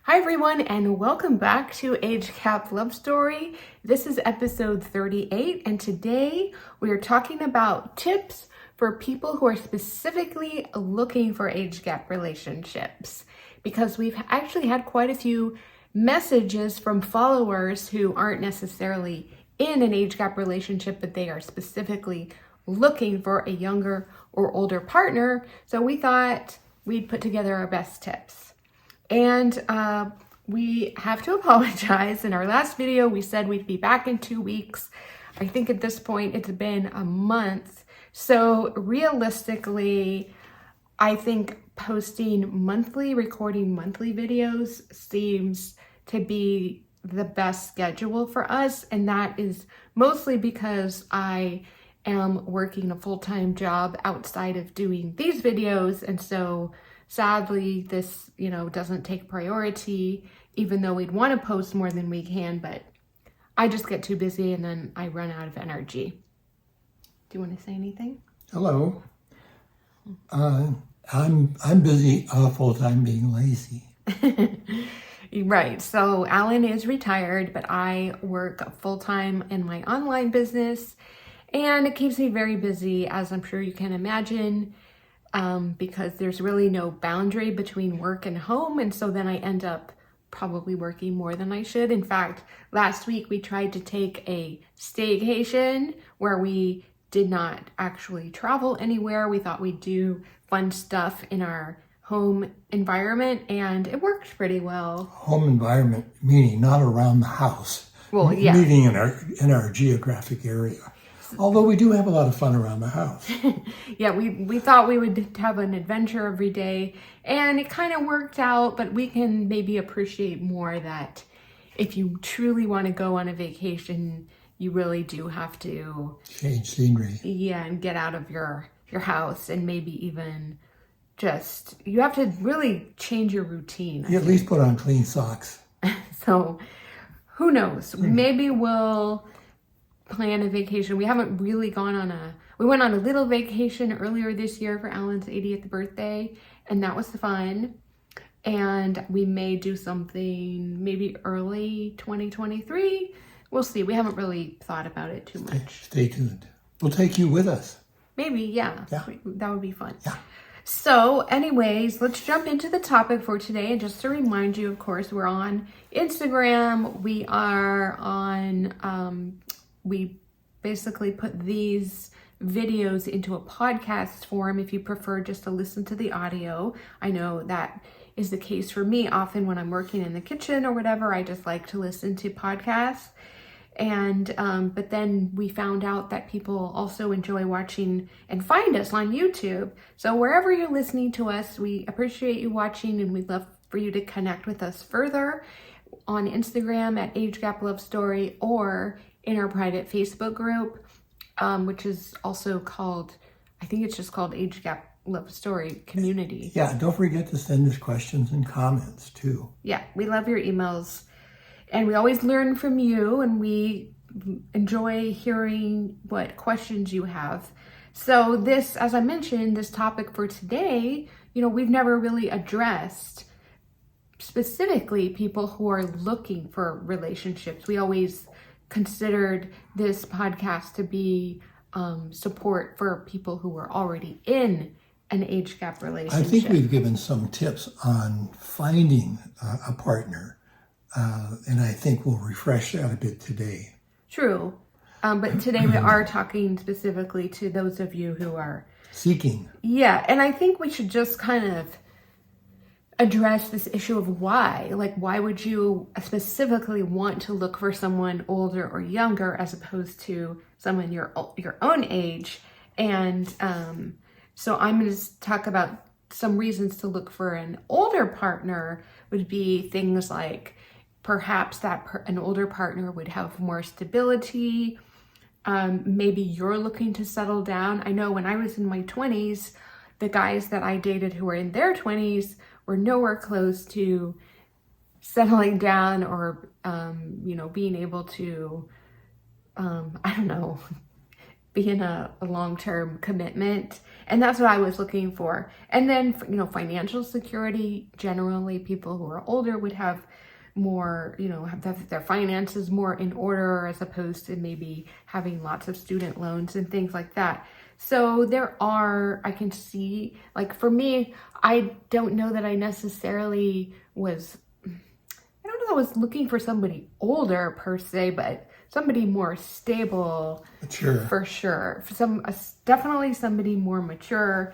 Hi everyone, and welcome back to Age Gap Love Story. This is episode 38, and today we are talking about tips for people who are specifically looking for age gap relationships, because we've actually had quite a few messages from followers who aren't necessarily in an age gap relationship, but they are specifically looking for a younger or older partner. So we thought we'd put together our best tips. And we have to apologize. In our last video, we said we'd be back in 2 weeks. I think at this point, it's been a month. So realistically, I think recording monthly videos seems to be the best schedule for us. And that is mostly because I am working a full-time job outside of doing these videos. And so sadly, this, doesn't take priority, even though we'd want to post more than we can, but I just get too busy and then I run out of energy. Do you want to say anything? Hello. I'm busy full-time being lazy. Right. So Alan is retired, but I work full-time in my online business, and it keeps me very busy, as I'm sure you can imagine. Because there's really no boundary between work and home. And so then I end up probably working more than I should. In fact, last week we tried to take a staycation where we did not actually travel anywhere. We thought we'd do fun stuff in our home environment, and it worked pretty well. Home environment, meaning not around the house. Well, yeah. Meaning in our geographic area. Although we do have a lot of fun around the house. Yeah, we thought we would have an adventure every day, and it kind of worked out, but we can maybe appreciate more that if you truly want to go on a vacation, you really do have to change scenery. Yeah, and get out of your house, and maybe even you have to really change your routine. You at least put on clean socks. So who knows? Maybe we'll plan a vacation. We haven't really we went on a little vacation earlier this year for Alan's 80th birthday, and that was fun. And we may do something maybe early 2023. We'll see. We haven't really thought about it too much. Stay tuned. We'll take you with us. Maybe, yeah. That would be fun. Yeah. So anyways, let's jump into the topic for today. And just to remind you, of course, we're on Instagram. We are on, we basically put these videos into a podcast form if you prefer just to listen to the audio. I know that is the case for me. Often when I'm working in the kitchen or whatever, I just like to listen to podcasts. And but then we found out that people also enjoy watching and find us on YouTube. So wherever you're listening to us, we appreciate you watching, and we'd love for you to connect with us further on Instagram at Age Gap Love Story, or in our private Facebook group, which is also called, I think it's just called Age Gap Love Story Community. Yeah, don't forget to send us questions and comments too. Yeah, we love your emails, and we always learn from you, and we enjoy hearing what questions you have. So this, as I mentioned, this topic for today, we've never really addressed specifically people who are looking for relationships. We always considered this podcast to be support for people who are already in an age gap relationship. I think we've given some tips on finding a partner, and I think we'll refresh that a bit today. True. But today we are talking specifically to those of you who are seeking. Yeah, and I think we should just kind of address this issue of why. Like, why would you specifically want to look for someone older or younger as opposed to someone your own age? And so I'm going to talk about some reasons to look for an older partner. Would be things like perhaps that an older partner would have more stability. Maybe you're looking to settle down. I know when I was in my 20s, the guys that I dated who were in their 20s were nowhere close to settling down or, being able to, be in a long-term commitment. And that's what I was looking for. And then, financial security, generally people who are older would have more, have their finances more in order, as opposed to maybe having lots of student loans and things like that. So I can see, like for me, I don't know that I necessarily was, I don't know, I was looking for somebody older per se, but somebody more stable, Sure. For sure. Definitely somebody more mature,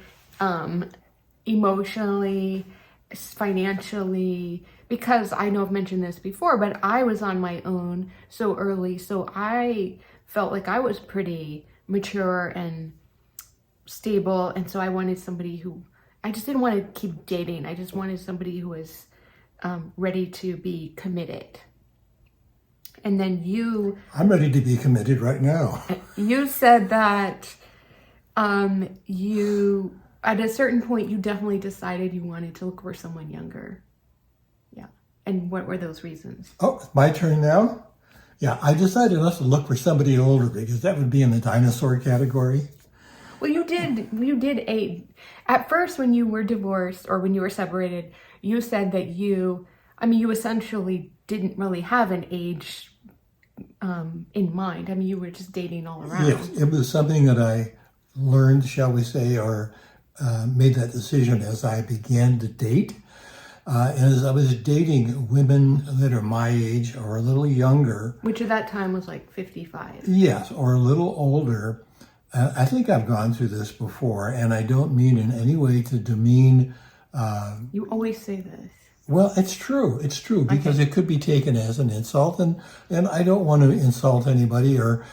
emotionally, financially, because I know I've mentioned this before, but I was on my own so early, so I felt like I was pretty mature and stable, and so I wanted somebody who, I just didn't want to keep dating. I just wanted somebody who was ready to be committed. And then I'm ready to be committed right now. You said that you, at a certain point, you definitely decided you wanted to look for someone younger. Yeah. And what were those reasons? Oh, it's my turn now? Yeah, I decided not to look for somebody older because that would be in the dinosaur category. Well, you did at first when you were divorced or when you were separated, you said that you essentially didn't really have an age in mind. I mean, you were just dating all around. Yes, it was something that I learned, shall we say, or made that decision as I began to date. And as I was dating women that are my age or a little younger. Which at that time was like 55. Yes, or a little older. I think I've gone through this before, and I don't mean in any way to demean. You always say this. Well, it's true. It's true, because it could be taken as an insult, and I don't want to insult anybody or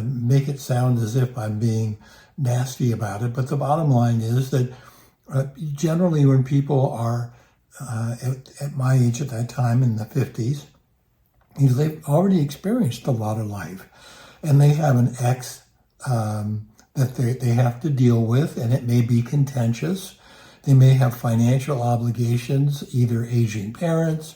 make it sound as if I'm being nasty about it. But the bottom line is that generally when people are at my age at that time in the 50s, they've already experienced a lot of life, and they have an ex that they have to deal with, and it may be contentious. They may have financial obligations, either aging parents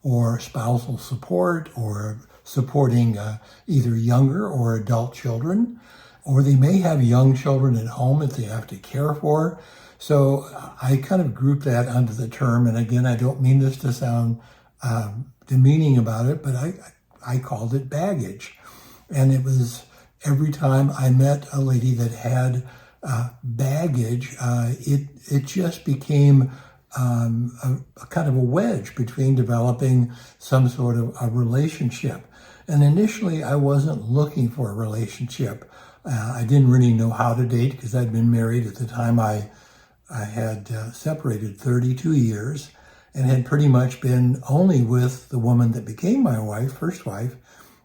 or spousal support or supporting either younger or adult children, or they may have young children at home that they have to care for. So I kind of group that under the term, and again, I don't mean this to sound demeaning about it, but I called it baggage. And it was every time I met a lady that had baggage, it just became a kind of a wedge between developing some sort of a relationship. And initially, I wasn't looking for a relationship. I didn't really know how to date because I'd been married at the time. I had separated 32 years and had pretty much been only with the woman that became my wife, first wife,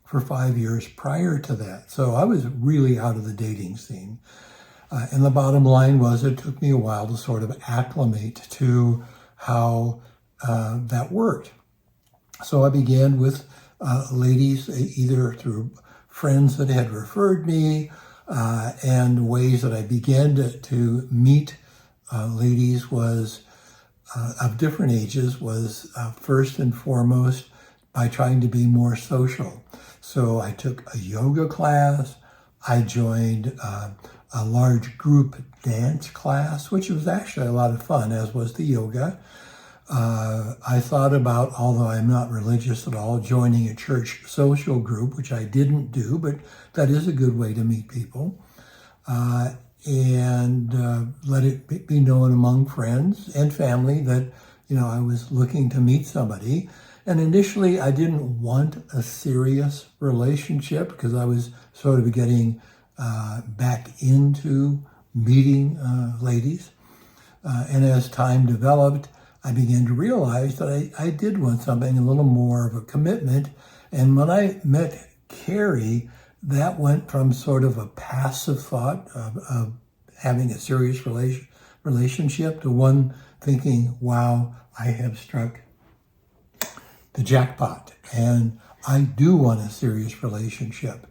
for 5 years prior to that. So I was really out of the dating scene. And the bottom line was it took me a while to sort of acclimate to how that worked. So I began with ladies, either through friends that had referred me, and ways that I began to meet ladies was of different ages was first and foremost by trying to be more social. So I took a yoga class. I joined a large group dance class, which was actually a lot of fun, as was the yoga. I thought about, although I'm not religious at all, joining a church social group, which I didn't do, but that is a good way to meet people. And let it be known among friends and family that, I was looking to meet somebody. And initially, I didn't want a serious relationship because I was sort of getting back into meeting ladies. And as time developed, I began to realize that I did want something a little more of a commitment. And when I met Carrie, that went from sort of a passive thought of having a serious relationship to one thinking, wow, I have struck the jackpot, and I do want a serious relationship.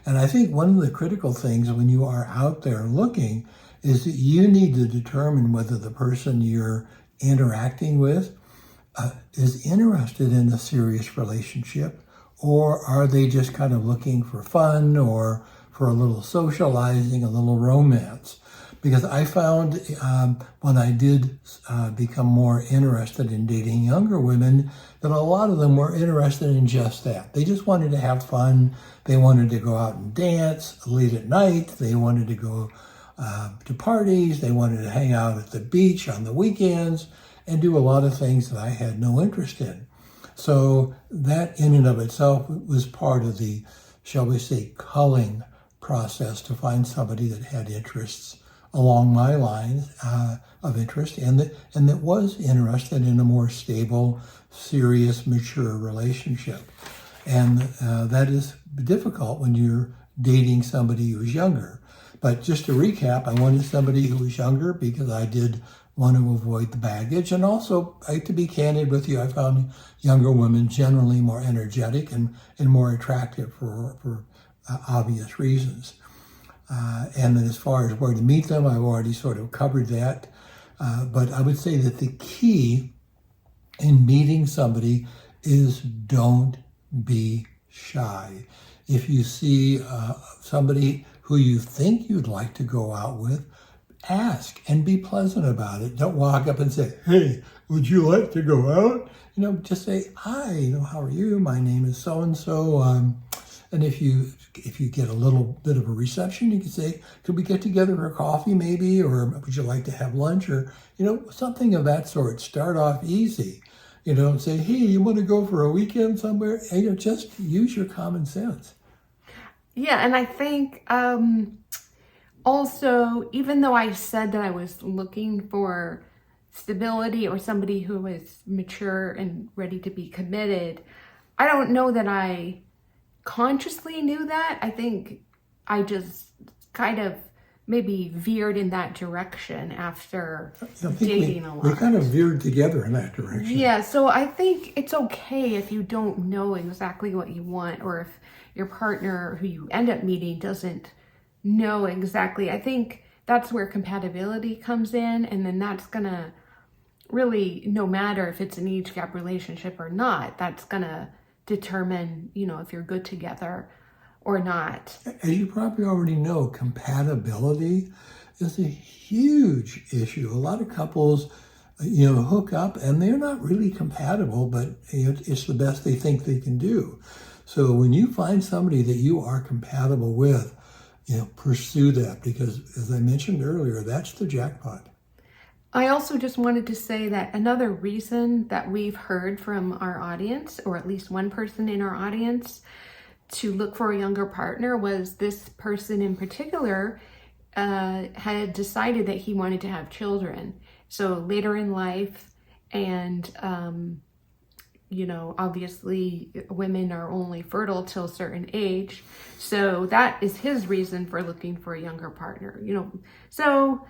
And I think one of the critical things when you are out there looking is that you need to determine whether the person you're interacting with is interested in a serious relationship, or are they just kind of looking for fun or for a little socializing, a little romance. Because I found when I did become more interested in dating younger women, that a lot of them were interested in just that. They just wanted to have fun. They wanted to go out and dance late at night. They wanted to go to parties. They wanted to hang out at the beach on the weekends and do a lot of things that I had no interest in. So that in and of itself was part of the, shall we say, culling process to find somebody that had interests along my lines of interest and that was interested in a more stable, serious, mature relationship. And that is difficult when you're dating somebody who's younger. But just to recap, I wanted somebody who was younger because I did want to avoid the baggage. And also, to be candid with you, I found younger women generally more energetic and more attractive for obvious reasons. And then as far as where to meet them, I've already sort of covered that. But I would say that the key in meeting somebody is don't be shy. If you see somebody who you think you'd like to go out with, ask and be pleasant about it. Don't walk up and say, "Hey, would you like to go out?" Just say, "Hi, how are you? My name is so-and-so." And if you get a little bit of a reception, you can say, "Could we get together for coffee maybe? Or would you like to have lunch?" Or, something of that sort. Start off easy. Say, "Hey, you want to go for a weekend somewhere?" And, just use your common sense. Yeah, and I think also, even though I said that I was looking for stability or somebody who was mature and ready to be committed, I don't know that I consciously knew that. I think I just kind of maybe veered in that direction after dating a lot. We kind of veered together in that direction. Yeah, so I think it's okay if you don't know exactly what you want, or if your partner who you end up meeting doesn't know exactly. I think that's where compatibility comes in, and then that's gonna really, no matter if it's an age gap relationship or not, that's gonna determine, if you're good together or not. As you probably already know, compatibility is a huge issue. A lot of couples, hook up and they're not really compatible, but it's the best they think they can do. So when you find somebody that you are compatible with, pursue that, because as I mentioned earlier, that's the jackpot. I also just wanted to say that another reason that we've heard from our audience, or at least one person in our audience, to look for a younger partner was this person in particular had decided that he wanted to have children. So later in life, and obviously women are only fertile till a certain age. So that is his reason for looking for a younger partner, So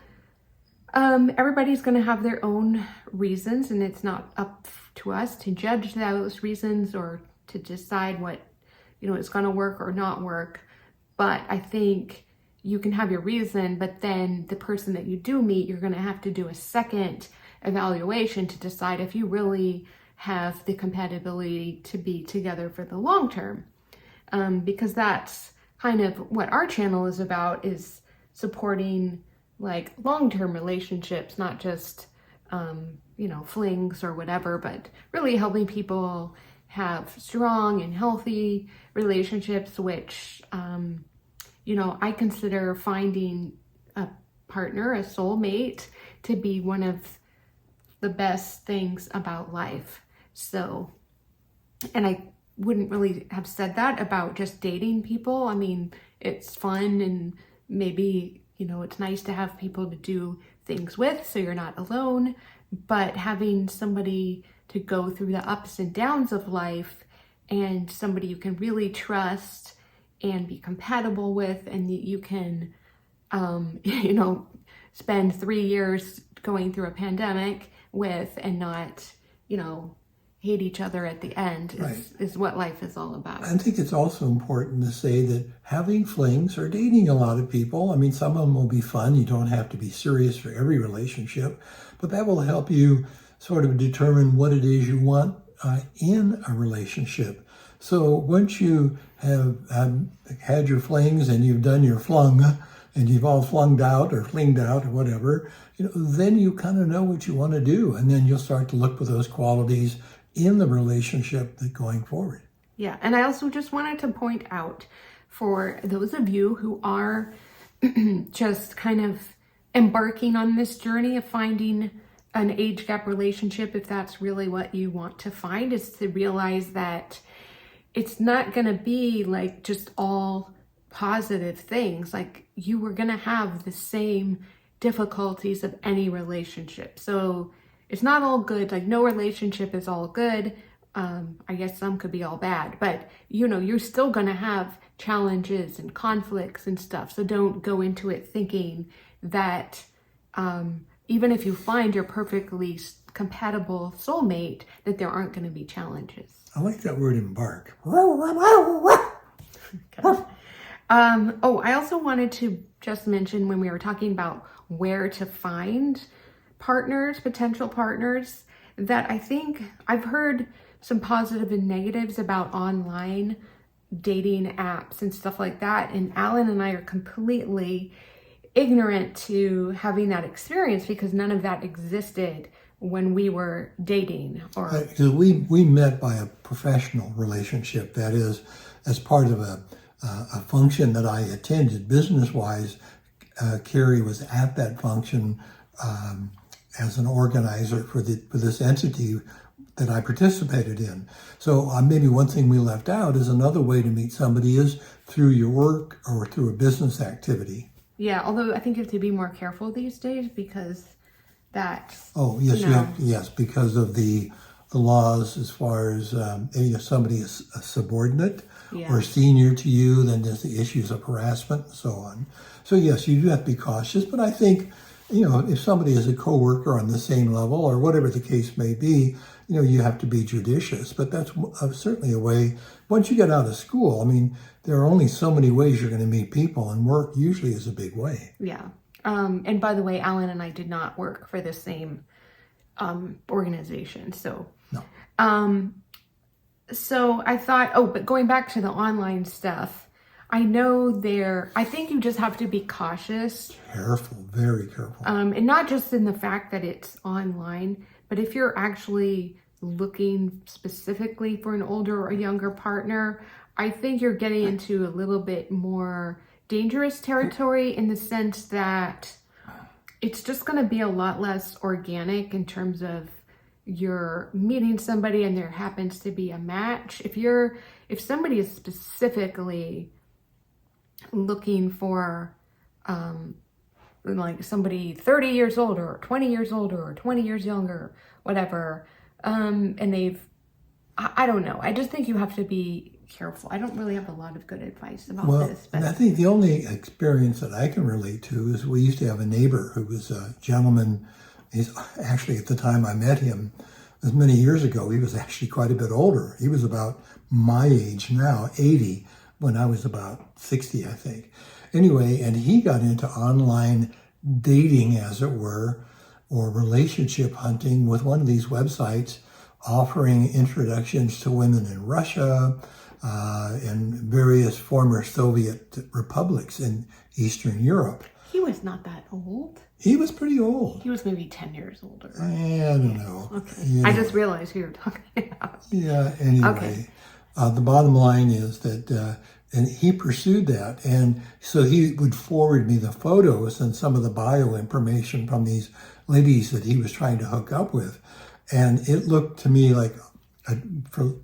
everybody's going to have their own reasons, and it's not up to us to judge those reasons or to decide what, is going to work or not work. But I think you can have your reason, but then the person that you do meet, you're going to have to do a second evaluation to decide if you really have the compatibility to be together for the long term. Because that's kind of what our channel is about, is supporting like long-term relationships, not just, flings or whatever, but really helping people have strong and healthy relationships, which, I consider finding a partner, a soulmate, to be one of the best things about life. So, and I wouldn't really have said that about just dating people. I mean, it's fun and maybe, it's nice to have people to do things with so you're not alone, but having somebody to go through the ups and downs of life, and somebody you can really trust and be compatible with, and you can, spend 3 years going through a pandemic with and not, hate each other at the end is what life is all about. I think it's also important to say that having flings or dating a lot of people, I mean, some of them will be fun. You don't have to be serious for every relationship, but that will help you sort of determine what it is you want in a relationship. So once you have had your flings and you've done your flung, and you've all flunged out or flinged out or whatever, then you kind of know what you want to do. And then you'll start to look for those qualities in the relationship going forward. Yeah, and I also just wanted to point out for those of you who are just kind of embarking on this journey of finding an age gap relationship, if that's really what you want to find, is to realize that it's not going to be like just all positive things. Like, you are going to have the same difficulties of any relationship. So it's not all good. Like, no relationship is all good. I guess some could be all bad, but you're still going to have challenges and conflicts and stuff. So don't go into it thinking that even if you find your perfectly compatible soulmate, that there aren't going to be challenges. I like that word, embark. I also wanted to just mention, when we were talking about where to find partners, potential partners, that I think I've heard some positive and negatives about online dating apps and stuff like that. And Alan and I are completely ignorant to having that experience because none of that existed when we were dating. Because we met by a professional relationship, that is, as part of a function that I attended business-wise. Carrie was at that function as an organizer for this entity that I participated in. So maybe one thing we left out is another way to meet somebody is through your work or through a business activity. Yeah, although I think you have to be more careful these days because that's... Oh, yes, yes, because of the laws as far as if somebody is a subordinate or senior to you, then there's the issues of harassment and so on. So yes, you do have to be cautious, but I think, if somebody is a coworker on the same level or whatever the case may be, you have to be judicious. But that's certainly a way. Once you get out of school, there are only so many ways you're going to meet people, and work usually is a big way. Yeah. And by the way, Alan and I did not work for the same organization. So, no. So I thought, but going back to the online stuff, I think you just have to be cautious. Careful, very careful. And not just in the fact that it's online, but if you're actually looking specifically for an older or younger partner, I think you're getting into a little bit more dangerous territory in the sense that it's just going to be a lot less organic in terms of you're meeting somebody and there happens to be a match. If somebody is specifically looking for like somebody 30 years older or 20 years older or 20 years younger, whatever, and I don't know. I just think you have to be careful. I don't really have a lot of good advice about this. But I think the only experience that I can relate to is we used to have a neighbor who was a gentleman. He's actually, at the time I met him, as many years ago, he was actually quite a bit older. He was about my age now, 80, when I was about 60, I think. Anyway, and he got into online dating, as it were, or relationship hunting with one of these websites offering introductions to women in Russia and various former Soviet republics in Eastern Europe. He was not that old. He was pretty old. He was maybe 10 years older. I don't know. Okay. I just realized who you were talking about. Yeah, anyway. Okay. The bottom line is that, and he pursued that. And so he would forward me the photos and some of the bio information from these ladies that he was trying to hook up with. And it looked to me like, for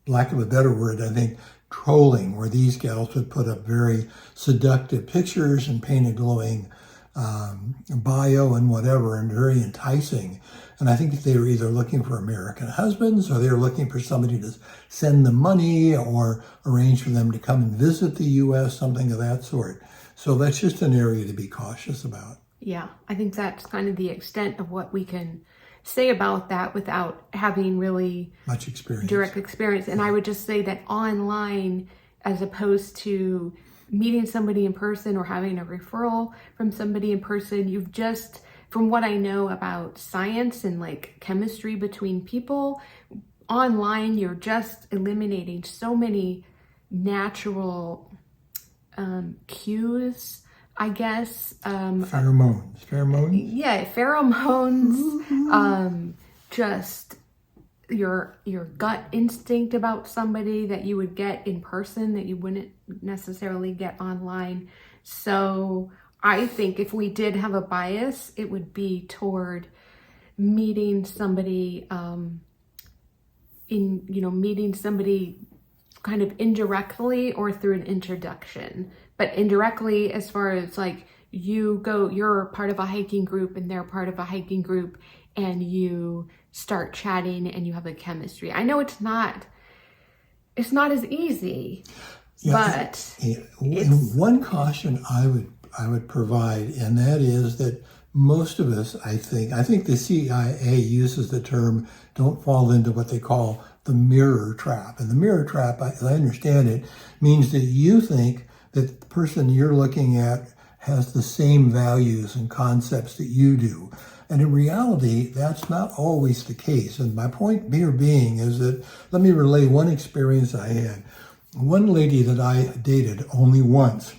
lack of a better word, I think, trolling, where these gals would put up very seductive pictures and paint a glowing bio and whatever, and very enticing. And I think they were either looking for American husbands, or they were looking for somebody to send them money or arrange for them to come and visit the U.S., something of that sort. So that's just an area to be cautious about. Yeah, I think that's kind of the extent of what we can say about that without having really much experience, direct experience. And I would just say that online, as opposed to meeting somebody in person or having a referral from somebody in person, you've just, from what I know about science and like chemistry between people, online, you're just eliminating so many natural cues, I guess. Pheromones. Yeah, pheromones. Just your gut instinct about somebody that you would get in person that you wouldn't necessarily get online. So I think if we did have a bias, it would be toward meeting somebody meeting somebody kind of indirectly or through an introduction. But indirectly, as far as like you're part of a hiking group and they're part of a hiking group, and you start chatting and you have a chemistry. I know it's not as easy, but one caution I would provide, and that is that most of us, I think the CIA uses the term, don't fall into what they call the mirror trap. And the mirror trap, as I understand it, means that you think that the person you're looking at has the same values and concepts that you do. And in reality, that's not always the case. And my point here being is that, let me relay one experience I had. One lady that I dated only once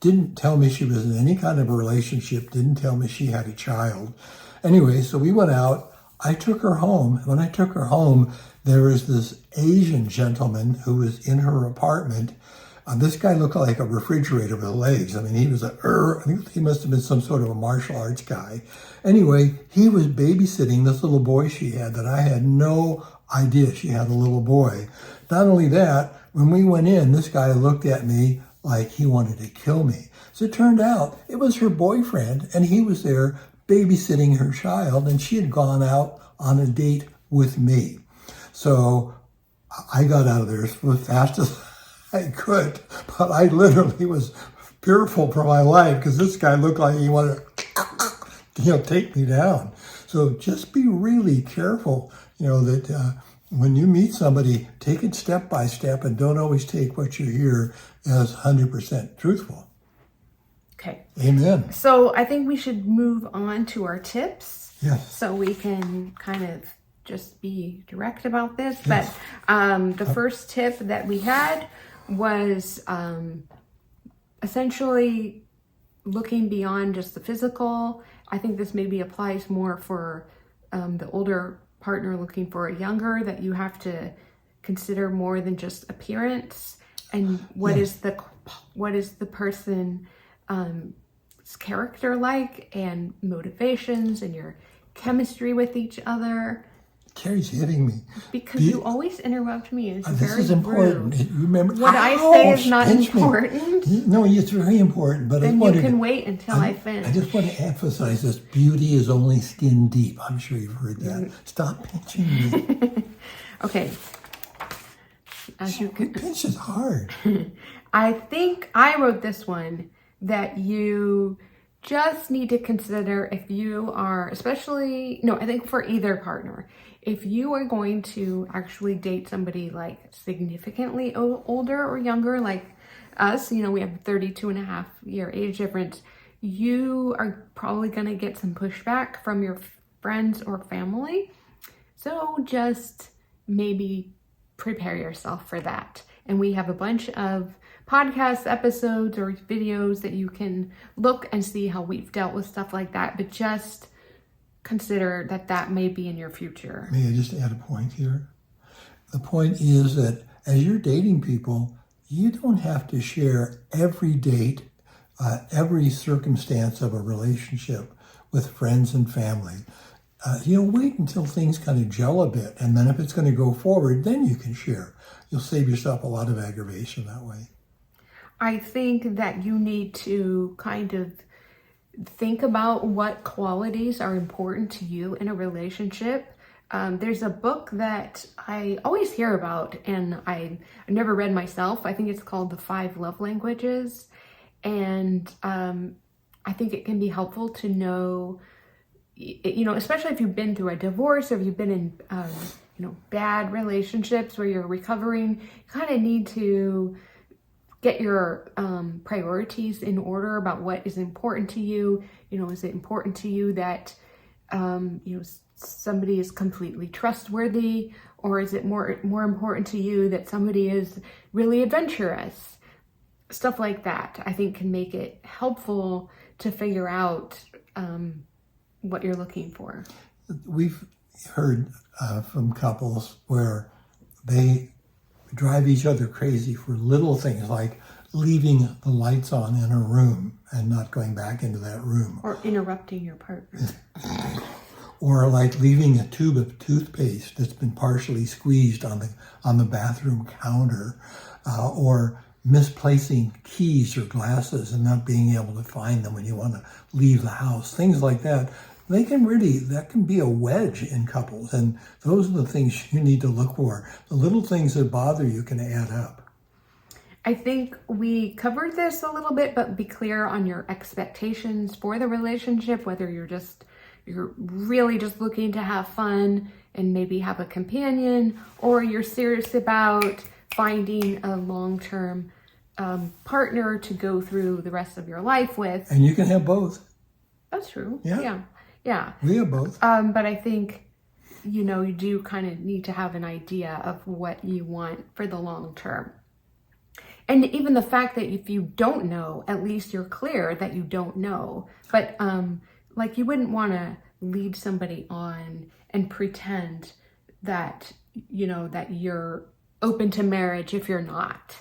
didn't tell me she was in any kind of a relationship, didn't tell me she had a child. Anyway, so we went out. I took her home. When I took her home, there was this Asian gentleman who was in her apartment. This guy looked like a refrigerator with legs. I mean, he was I think he must have been some sort of a martial arts guy. Anyway, he was babysitting this little boy she had that I had no idea she had a little boy. Not only that, when we went in, this guy looked at me like he wanted to kill me. So it turned out it was her boyfriend, and he was there babysitting her child, and she had gone out on a date with me. So I got out of there as fast as I could, but I literally was fearful for my life because this guy looked like he wanted to, take me down. So just be really careful, that when you meet somebody, take it step by step and don't always take what you hear as 100% truthful. Okay. Amen. So I think we should move on to our tips. Yes. So we can kind of just be direct about this. Yes. But the first tip that we had was essentially looking beyond just the physical. I think this maybe applies more for the older partner looking for a younger, that you have to consider more than just appearance and what is the person character like, and motivations, and your chemistry with each other. Carrie's hitting me. Because you always interrupt me. It's this very is important. rude. Remember, what I say is not important. No, it's very important. But then you can wait until I finish. I just want to emphasize this. Beauty is only skin deep. I'm sure you've heard that. Stop pinching me. Okay. As you can pinch is hard. I think I wrote this one that you just need to consider if you are, I think for either partner, if you are going to actually date somebody like significantly older or younger, like us, we have a 32.5-year age difference, you are probably going to get some pushback from your friends or family. So just maybe prepare yourself for that. And we have a bunch of podcast episodes or videos that you can look and see how we've dealt with stuff like that, but just consider that may be in your future. May I just add a point here? The point is that as you're dating people, you don't have to share every date, every circumstance of a relationship with friends and family. Wait until things kind of gel a bit, and then if it's going to go forward, then you can share. You'll save yourself a lot of aggravation that way. I think that you need to kind of think about what qualities are important to you in a relationship. There's a book that I always hear about, and I've never read myself. I think it's called The 5 Love Languages. And I think it can be helpful to know, especially if you've been through a divorce or if you've been in, bad relationships where you're recovering, you kind of need to get your priorities in order about what is important to you. Is it important to you that, somebody is completely trustworthy, or is it more important to you that somebody is really adventurous? Stuff like that, I think, can make it helpful to figure out what you're looking for. We've heard from couples where they drive each other crazy for little things like leaving the lights on in a room and not going back into that room. Or interrupting your partner. Or like leaving a tube of toothpaste that's been partially squeezed on the bathroom counter, or misplacing keys or glasses and not being able to find them when you want to leave the house. Things like that. That can be a wedge in couples, and those are the things you need to look for. The little things that bother you can add up. I think we covered this a little bit, but be clear on your expectations for the relationship, whether you're really just looking to have fun and maybe have a companion, or you're serious about finding a long-term partner to go through the rest of your life with. And you can have both. That's true. Yeah. Yeah. We have both. But I think, you do kind of need to have an idea of what you want for the long term. And even the fact that if you don't know, at least you're clear that you don't know. But like, you wouldn't want to lead somebody on and pretend that, that you're open to marriage if you're not.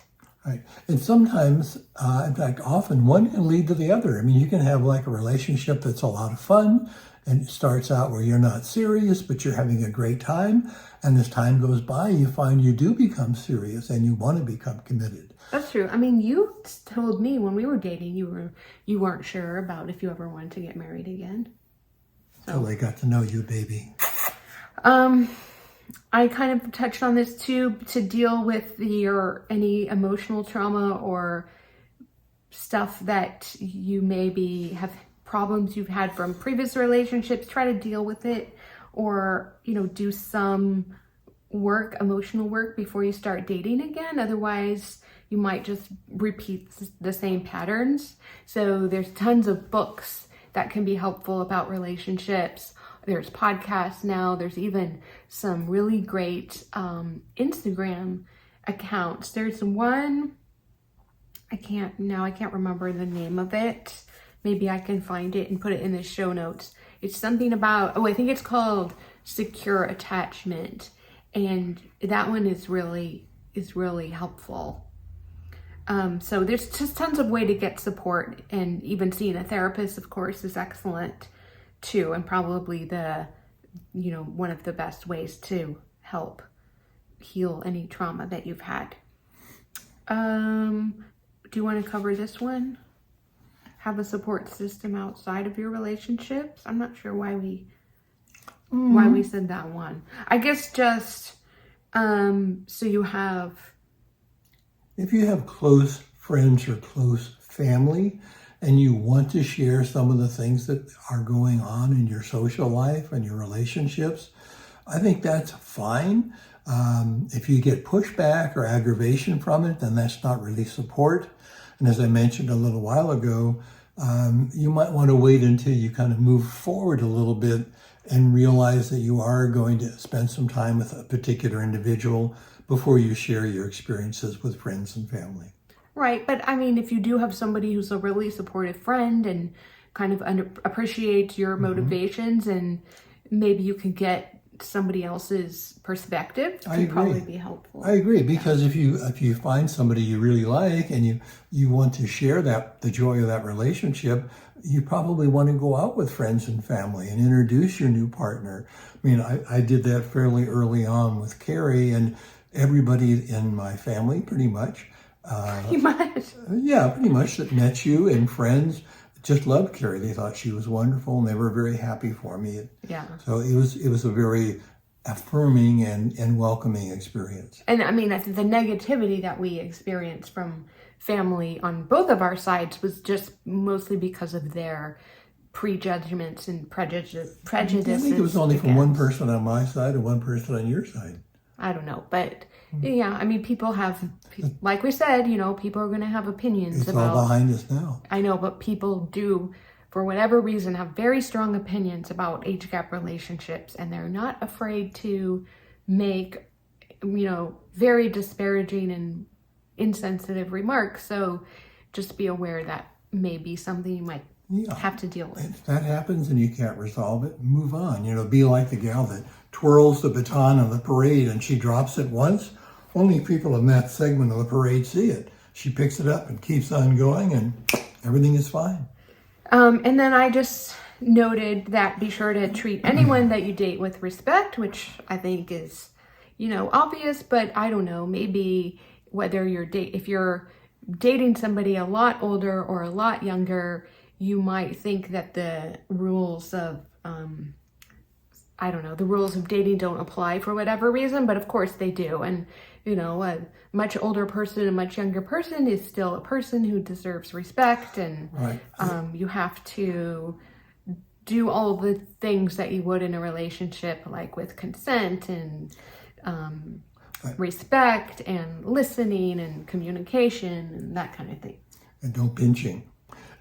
Right. And sometimes, in fact, often one can lead to the other. I mean, you can have like a relationship that's a lot of fun, and it starts out where you're not serious, but you're having a great time. And as time goes by, you find you do become serious and you want to become committed. That's true. I mean, you told me when we were dating, you weren't sure about if you ever wanted to get married again. So I got to know you, baby. I kind of touched on this too, to deal with any emotional trauma or stuff that you maybe have problems you've had from previous relationships. Try to deal with it, or, do some emotional work before you start dating again. Otherwise, you might just repeat the same patterns. So there's tons of books that can be helpful about relationships. There's podcasts now. There's even some really great Instagram accounts. There's one, I can't remember the name of it. Maybe I can find it and put it in the show notes. It's something about, I think it's called Secure Attachment. And that one is really helpful. So there's just tons of way to get support, and even seeing a therapist, of course, is excellent too, and probably one of the best ways to help heal any trauma that you've had. Do you want to cover this one? Have a support system outside of your relationships? I'm not sure why we said that one. I guess just so you have. If you have close friends or close family, and you want to share some of the things that are going on in your social life and your relationships, I think that's fine. If you get pushback or aggravation from it, then that's not really support. And as I mentioned a little while ago, you might want to wait until you kind of move forward a little bit and realize that you are going to spend some time with a particular individual before you share your experiences with friends and family. Right, but I mean, if you do have somebody who's a really supportive friend and kind of appreciates your motivations, and maybe you can get somebody else's perspective, could probably be helpful. I agree, because if you find somebody you really like and you want to share the joy of that relationship, you probably want to go out with friends and family and introduce your new partner. I mean, I did that fairly early on with Carrie, and everybody in my family pretty much. Yeah, pretty much, that met you, and friends just loved Carrie. They thought she was wonderful, and they were very happy for me. Yeah. So it was a very affirming and welcoming experience. And I mean, I think the negativity that we experienced from family on both of our sides was just mostly because of their prejudgments and prejudices. I think it was only from one person on my side and one person on your side. I don't know, but yeah, I mean, people have, like we said, people are going to have opinions it's about. It's all behind us now. I know, but people do for whatever reason, have very strong opinions about age gap relationships, and they're not afraid to make, very disparaging and insensitive remarks. So just be aware that may be something you might have to deal with. If that happens and you can't resolve it, move on. Be like the gal that twirls the baton on the parade and she drops it once. Only people in that segment of the parade see it. She picks it up and keeps on going, and everything is fine. And then I just noted that be sure to treat anyone that you date with respect, which I think is, obvious, but I don't know, maybe whether if you're dating somebody a lot older or a lot younger, you might think that the rules of, the rules of dating don't apply for whatever reason, but of course they do. And, a much older person, a much younger person is still a person who deserves respect. And right. You have to do all the things that you would in a relationship, like with consent and respect and listening and communication and that kind of thing. And don't pinching.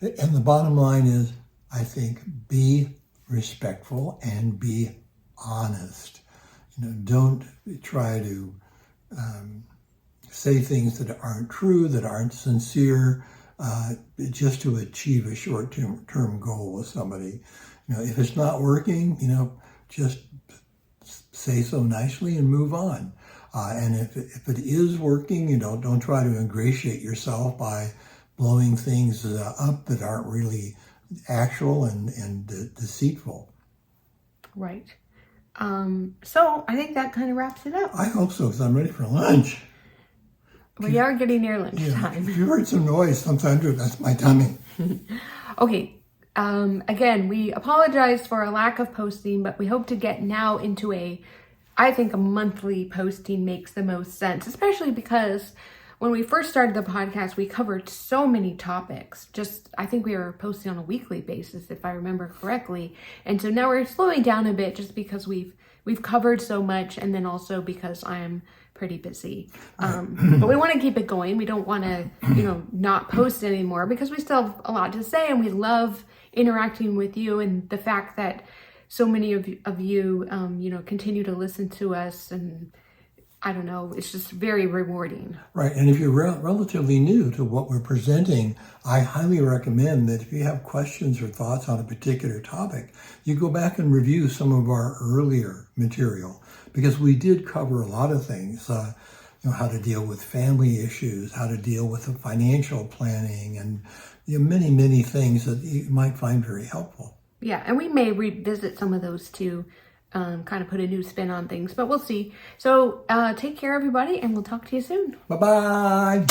And the bottom line is, I think, be respectful and be honest. Don't try to say things that aren't true, that aren't sincere, just to achieve a short-term goal with somebody. If it's not working, just say so nicely and move on. And if it is working, don't try to ingratiate yourself by blowing things up that aren't really actual and deceitful. Right. So I think that kind of wraps it up. I hope so, because I'm ready for lunch. We are getting near lunchtime. If you heard some noise, sometimes that's my tummy. Okay. Again, we apologize for a lack of posting, but we hope to get now into I think a monthly posting makes the most sense, especially because when we first started the podcast, we covered so many topics. I think we were posting on a weekly basis, if I remember correctly. And so now we're slowing down a bit just because we've covered so much, and then also because I am pretty busy. But we want to keep it going. We don't want to, not post anymore because we still have a lot to say, and we love interacting with you, and the fact that so many of you, continue to listen to us, and I don't know, it's just very rewarding. Right, and if you're relatively new to what we're presenting, I highly recommend that if you have questions or thoughts on a particular topic, you go back and review some of our earlier material, because we did cover a lot of things, how to deal with family issues, how to deal with the financial planning, and many, many things that you might find very helpful. Yeah, and we may revisit some of those too, kind of put a new spin on things, but we'll see. So take care, everybody, and we'll talk to you soon. Bye-bye.